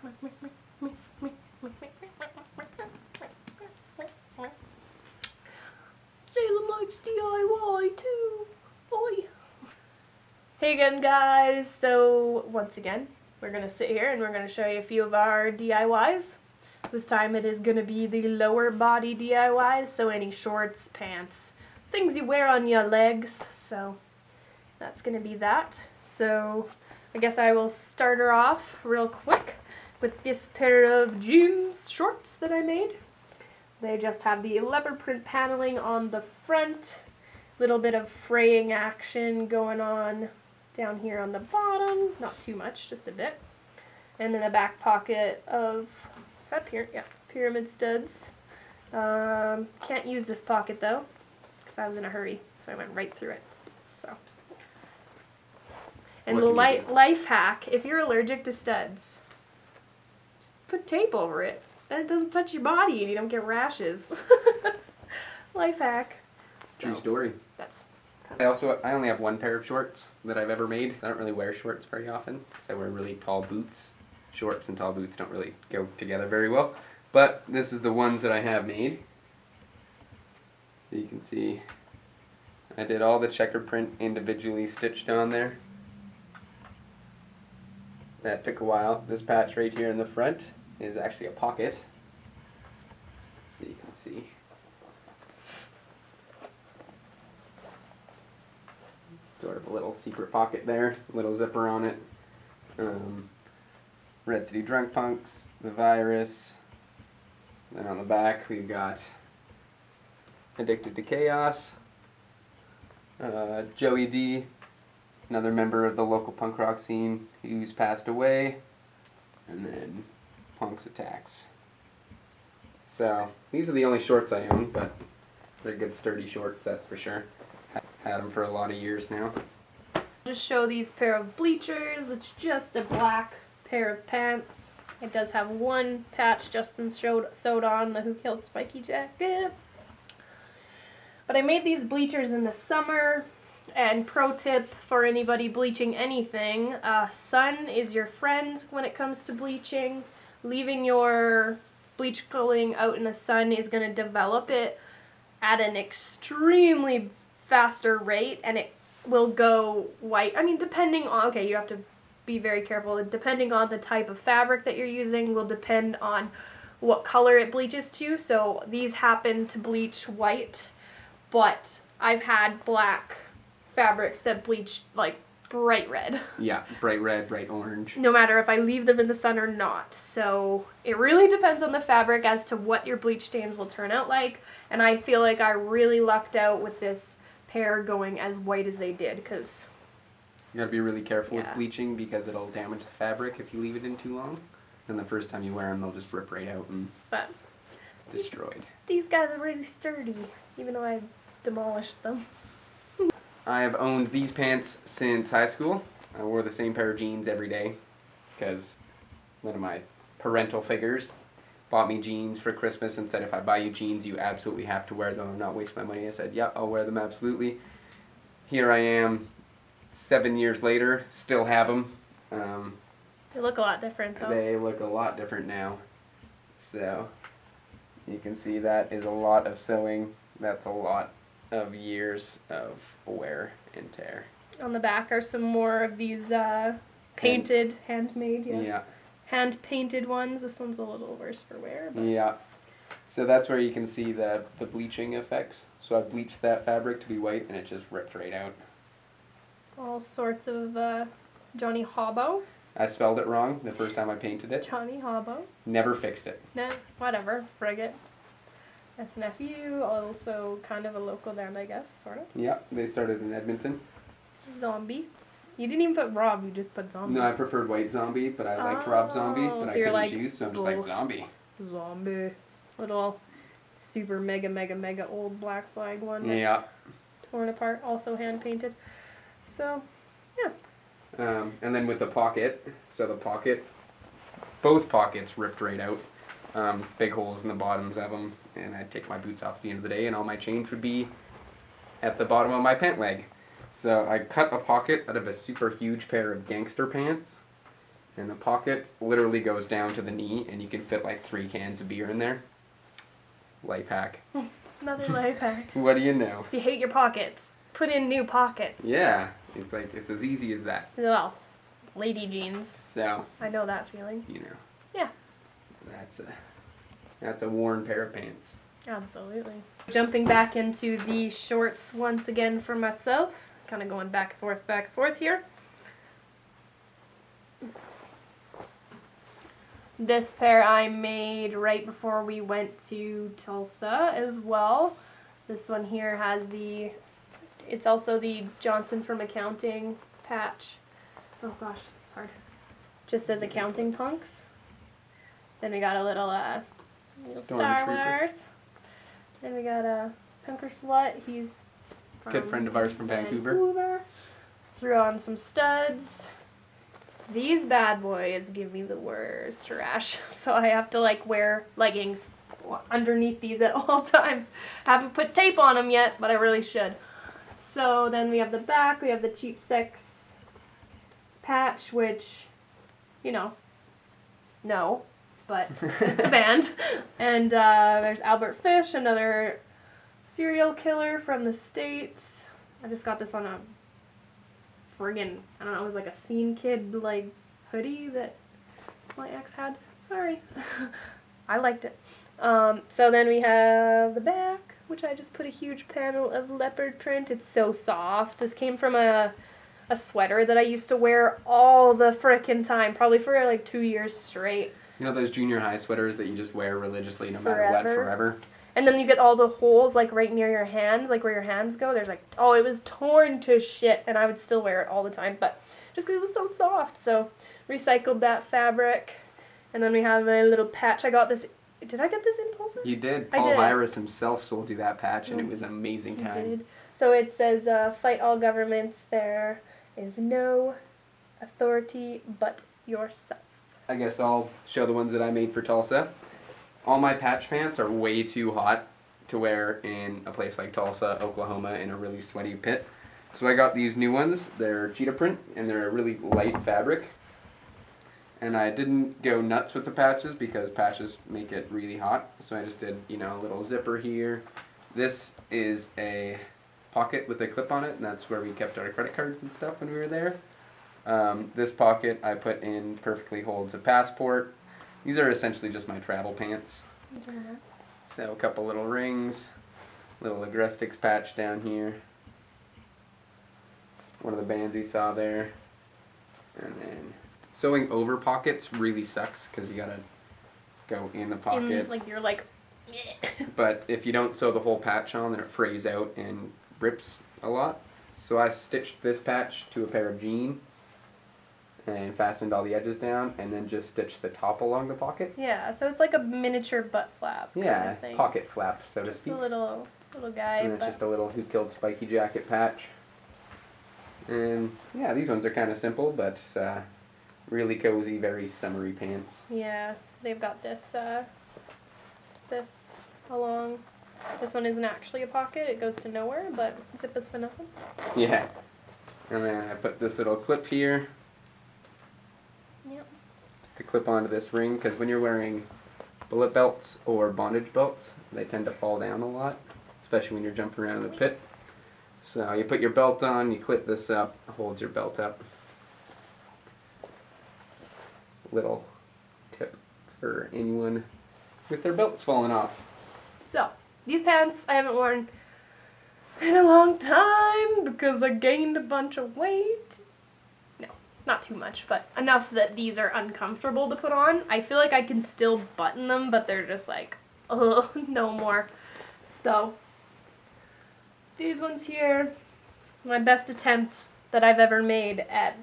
Salem likes DIY too. Boy. Hey again, guys. So once again, we're gonna sit here and we're gonna show you a few of our DIYs. This time it is gonna be the lower body DIYs, so any shorts, pants, things you wear on your legs. So that's gonna be that. So I guess I will start her off real quick with this pair of jeans shorts that I made. They just have the leopard print paneling on the front, little bit of fraying action going on down here on the bottom, not too much, just a bit. And then a back pocket of, is that pyramid studs. Can't use this pocket though, because I was in a hurry, so I went right through it. So. And the life hack, if you're allergic to studs, just put tape over it. Then it doesn't touch your body and you don't get rashes. Life hack. True story. That's. I only have one pair of shorts that I've ever made. I don't really wear shorts very often because I wear really tall boots. Shorts and tall boots don't really go together very well. But this is the ones that I have made. So you can see I did all the checker print individually stitched on there. That took a while. This patch right here in the front is actually a pocket. So you can see. Sort of a little secret pocket there, little zipper on it. Red City Drunk Punks, the Virus. Then on the back we've got Addicted to Chaos, Joey D, another member of the local punk rock scene who's passed away, and then Punk's Attacks. So these are the only shorts I own, but they're good sturdy shorts, that's for sure. Had them for a lot of years now. Just show these pair of bleachers. It's just a black pair of pants. It does have one patch Justin sewed on, the Who Killed Spiky jacket. But I made these bleachers in the summer. And pro tip for anybody bleaching anything, sun is your friend when it comes to bleaching. Leaving your bleach clothing out in the sun is going to develop it at an extremely faster rate, and it will go white. I mean, depending on, okay, you have to be very careful. Depending on the type of fabric that you're using will depend on what color it bleaches to. So these happen to bleach white, but I've had black fabrics that bleach like bright red. Yeah, bright red, bright orange. No matter if I leave them in the sun or not. So it really depends on the fabric as to what your bleach stains will turn out like. And I feel like I really lucked out with this pair going as white as they did, because you gotta be really careful with bleaching because it'll damage the fabric if you leave it in too long. And the first time you wear them, they'll just rip right out and destroyed. These guys are really sturdy, even though I demolished them. I have owned these pants since high school. I wore the same pair of jeans every day because one of my parental figures bought me jeans for Christmas and said, if I buy you jeans, you absolutely have to wear them and not waste my money. I said, yeah, I'll wear them absolutely. Here I am 7 years later, still have them. They look a lot different though. They look a lot different now. So you can see that is a lot of sewing. That's a lot of years of wear and tear. On the back are some more of these painted, handmade, hand-painted ones. This one's a little worse for wear. But. Yeah. So that's where you can see the bleaching effects. So I've bleached that fabric to be white and it just ripped right out. All sorts of Johnny Hobbo. I spelled it wrong the first time I painted it. Johnny Hobbo. Never fixed it. Nah, whatever. Frig it. SNFU, also kind of a local band, I guess, sort of. Yeah, they started in Edmonton. Zombie. You didn't even put Rob, you just put Zombie. No, I preferred White Zombie, but I liked Rob Zombie, but I couldn't choose, so I'm just like Zombie. Zombie. Little super mega old Black Flag one that's torn apart, also hand painted. So, yeah. And then with the pocket, so the pocket, both pockets ripped right out. Big holes in the bottoms of them, and I'd take my boots off at the end of the day, and all my change would be at the bottom of my pant leg. So I cut a pocket out of a super huge pair of gangster pants, And the pocket literally goes down to the knee, and you can fit like 3 cans of beer in there. Life hack. Another life hack. What do you know? If you hate your pockets, put in new pockets. Yeah, it's as easy as that. Well, lady jeans. So, I know that feeling. you know. Yeah. That's a worn pair of pants. Absolutely. Jumping back into the shorts once again for myself. Kind of going back and forth here. This pair I made right before we went to Tulsa as well. This one here has it's also the Johnson from Accounting patch. Oh gosh, this is hard. Just says Accounting Punks. Then we got a little Star Wars. Then we got a Punker Slut. He's Good friend of ours from Vancouver. Threw on some studs. These bad boys give me the worst rash, so I have to like wear leggings underneath these at all times. Haven't put tape on them yet, but I really should. So then we have the back, we have the Cheap Sex patch, which, you know, no, but it's a band. And there's Albert Fish, another serial killer from the States. I just got this on a friggin', I don't know, it was like a Scene Kid like hoodie that my ex had. Sorry. I liked it. So then we have the back, which I just put a huge panel of leopard print. It's so soft. This came from a sweater that I used to wear all the frickin' time, probably for like 2 years straight. You know those junior high sweaters that you just wear religiously no matter what forever? And then you get all the holes like right near your hands, like where your hands go. There's like, oh, it was torn to shit, and I would still wear it all the time, but just because it was so soft. So recycled that fabric. And then we have a little patch. I got this. Did I get this in Tulsa? You did. Paul Virus himself sold you that patch, and it was an amazing time. He did. So it says, fight all governments. There is no authority but yourself. I guess I'll show the ones that I made for Tulsa. All my patch pants are way too hot to wear in a place like Tulsa, Oklahoma, in a really sweaty pit. So I got these new ones. They're cheetah print, and they're a really light fabric. And I didn't go nuts with the patches because patches make it really hot. So I just did, you know, a little zipper here. This is a pocket with a clip on it, and that's where we kept our credit cards and stuff when we were there. This pocket I put in perfectly holds a passport. These are essentially just my travel pants. Mm-hmm. So a couple little rings, little Agrestics patch down here. One of the bands you saw there. And then sewing over pockets really sucks because you gotta go in the pocket. Like you're like, yeah. But if you don't sew the whole patch on, then it frays out and rips a lot. So I stitched this patch to a pair of jeans and fastened all the edges down, and then just stitched the top along the pocket. Yeah, so it's like a miniature butt flap. Yeah, kind of thing. Pocket flap, so to speak. Just a little guy. And it's just a little Who Killed Spiky jacket patch. And yeah, these ones are kind of simple, but really cozy, very summery pants. Yeah, they've got this along. This one isn't actually a pocket; it goes to nowhere, but zip is for nothing. Yeah, and then I put this little clip here. Yep. To clip onto this ring, because when you're wearing bullet belts or bondage belts, they tend to fall down a lot, especially when you're jumping around in the pit. So you put your belt on, you clip this up, holds your belt up. Little tip for anyone with their belts falling off. So, these pants I haven't worn in a long time because I gained a bunch of weight. No, not too much, but enough that these are uncomfortable to put on. I feel like I can still button them, but they're just like, oh, no more. So, these ones here, my best attempt that I've ever made at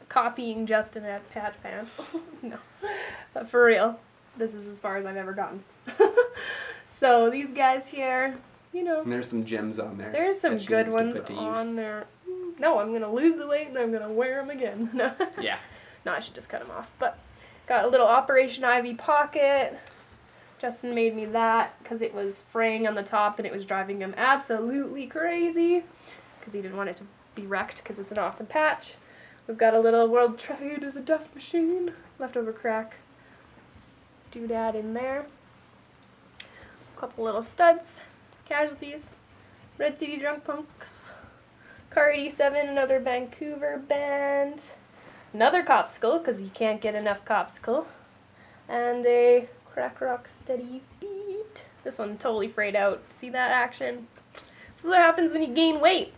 copying Justin at patch pants. No, but for real, this is as far as I've ever gotten. So these guys here, you know. And there's some gems on there. There's some good ones on there. No, I'm going to lose the weight and I'm going to wear them again. No. Yeah. No, I should just cut them off. But got a little Operation Ivy pocket. Justin made me that because it was fraying on the top and it was driving him absolutely crazy because he didn't want it to be wrecked because it's an awesome patch. We've got a little World Trade as a death machine. Leftover crack doodad in there. A couple little studs. Casualties. Red City Drunk Punks. Car 87, another Vancouver band. Another Copsicle, because you can't get enough Copsicle. And a Crack Rock Steady Beat. This one totally frayed out. See that action? This is what happens when you gain weight.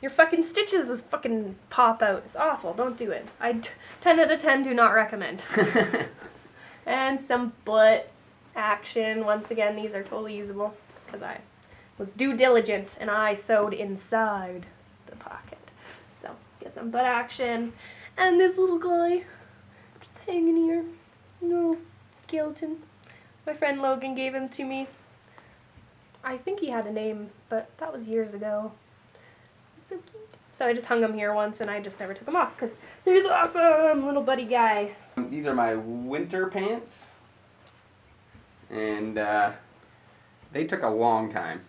Your fucking stitches just fucking pop out. It's awful. Don't do it. 10 out of 10 do not recommend. And some butt action. Once again, these are totally usable because I was due diligent and I sewed inside the pocket. So, get some butt action. And this little guy just hanging here. Little skeleton. My friend Logan gave him to me. I think he had a name, but that was years ago. He's so cute. So I just hung him here once and I just never took him off because he's awesome, little buddy guy. These are my winter pants. And they took a long time.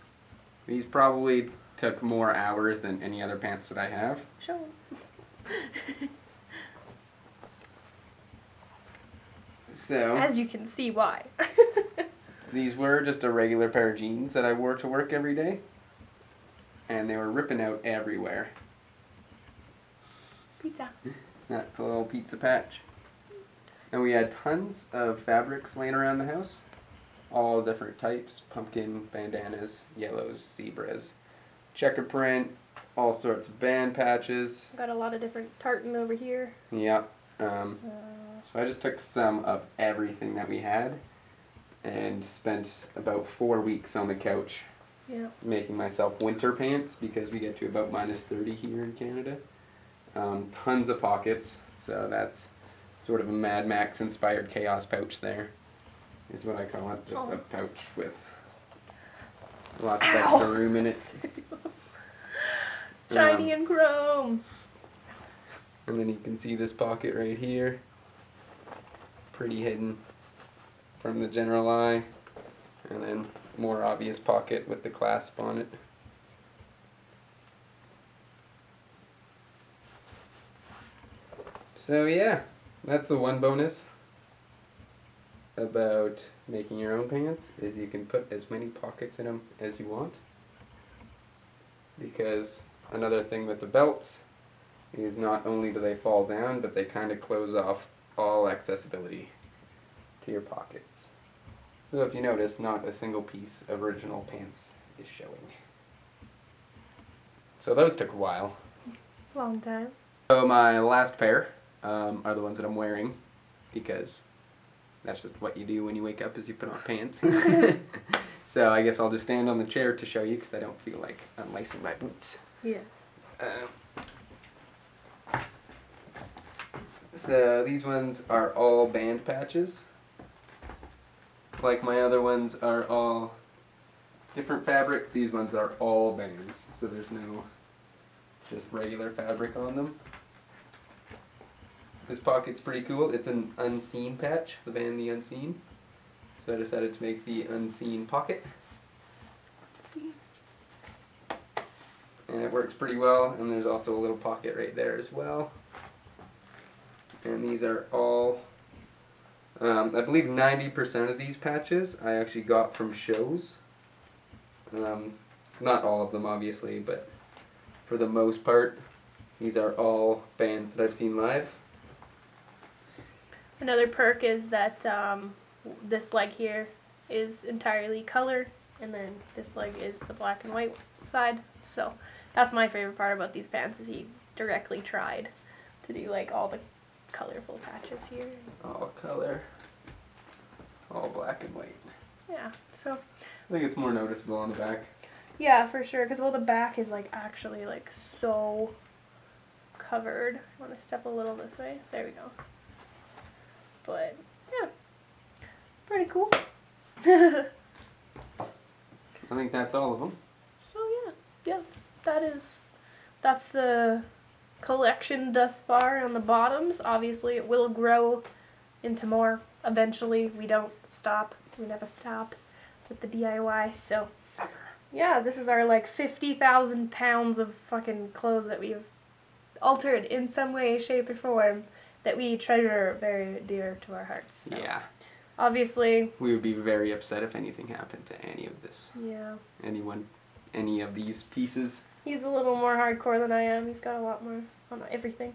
These probably took more hours than any other pants that I have. Show him. So, as you can see why. these were just a regular pair of jeans that I wore to work every day. And they were ripping out everywhere. Pizza. That's a little pizza patch. And we had tons of fabrics laying around the house. All different types. Pumpkin, bandanas, yellows, zebras, checker print, all sorts of band patches. Got a lot of different tartan over here. Yep. So I just took some of everything that we had and spent about 4 weeks on the couch making myself winter pants because we get to about -30 here in Canada. Tons of pockets, so that's sort of a Mad Max inspired chaos pouch there is what I call it. Just a pouch with lots of extra room in it. Shiny and chrome. And then you can see this pocket right here. Pretty hidden from the general eye. And then more obvious pocket with the clasp on it. So yeah, that's the one bonus about making your own pants, is you can put as many pockets in them as you want. Because another thing with the belts is not only do they fall down, but they kind of close off all accessibility to your pockets. So if you notice, not a single piece of original pants is showing. So those took a while. Long time. So my last pair are the ones that I'm wearing, because that's just what you do when you wake up, is you put on pants. So I guess I'll just stand on the chair to show you, because I don't feel like unlacing my boots. Yeah. So these ones are all band patches. Like my other ones are all different fabrics, these ones are all bands. So there's no just regular fabric on them. This pocket's pretty cool. It's an unseen patch, the band The Unseen. So I decided to make the unseen pocket. See? And it works pretty well, and there's also a little pocket right there as well. And these are all, I believe 90% of these patches I actually got from shows. Not all of them obviously, but for the most part, these are all bands that I've seen live. Another perk is that this leg here is entirely color, and then this leg is the black and white side. So that's my favorite part about these pants, is he directly tried to do like all the colorful patches here. All color, all black and white. Yeah, so I think it's more noticeable on the back. yeah, for sure, because well, the back is like actually like so covered. I want to step a little this way. There we go. But yeah, pretty cool. I think that's all of them. So yeah, that's the collection thus far on the bottoms. Obviously it will grow into more eventually. We don't stop. We never stop with the DIY. So yeah, this is our like 50,000 pounds of fucking clothes that we've altered in some way, shape, or form that we treasure very dear to our hearts. So. Yeah. Obviously. We would be very upset if anything happened to any of this. Yeah. Any of these pieces. He's a little more hardcore than I am. He's got a lot more on everything.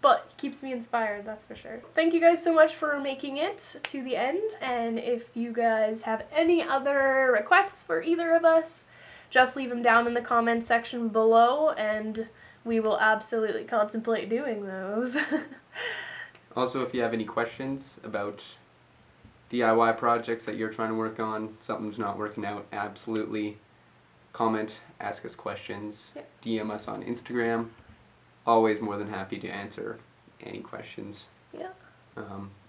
But he keeps me inspired, that's for sure. Thank you guys so much for making it to the end. And if you guys have any other requests for either of us, just leave them down in the comments section below, and we will absolutely contemplate doing those. Also, if you have any questions about DIY projects that you're trying to work on, something's not working out, absolutely comment, ask us questions, Yep. DM us on Instagram. Always more than happy to answer any questions. Yeah.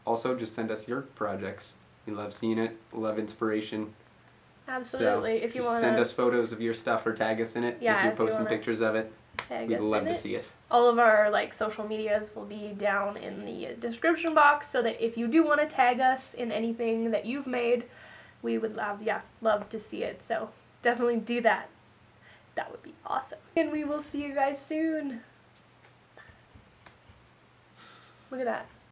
Also, just send us your projects. We love seeing it, love inspiration. Absolutely. So if you just want to send us photos of your stuff or tag us in it. Yeah, if you're if you posting wanna pictures of it, tag we'd us love in to it. see it. All of our social medias will be down in the description box, so that if you do want to tag us in anything that you've made, we would love to see it. So definitely do that. That would be awesome. And we will see you guys soon. Look at that.